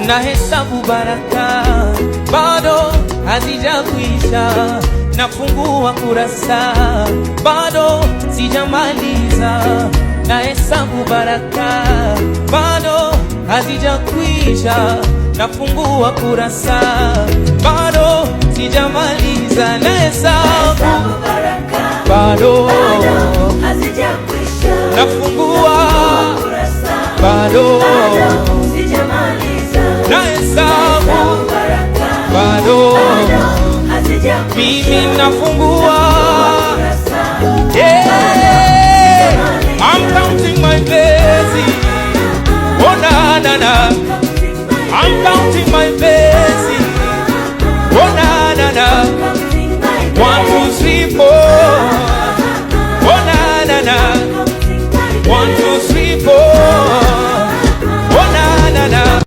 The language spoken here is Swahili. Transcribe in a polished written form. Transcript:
na hesabu baraka bado hazijakwisha, nafungua kurasa bado sijamaliza, na hesabu baraka bado hazijakwisha, nafungua kurasa bado sijamaliza, na hesabu baraka bado hazijakwisha, nafungua kurasa bado sijamaliza, na hesabu baraka bado hazijakwisha, mimi nafungua kurasa. Yeah, I'm counting my blessings. Oh na na na, I'm counting my blessings.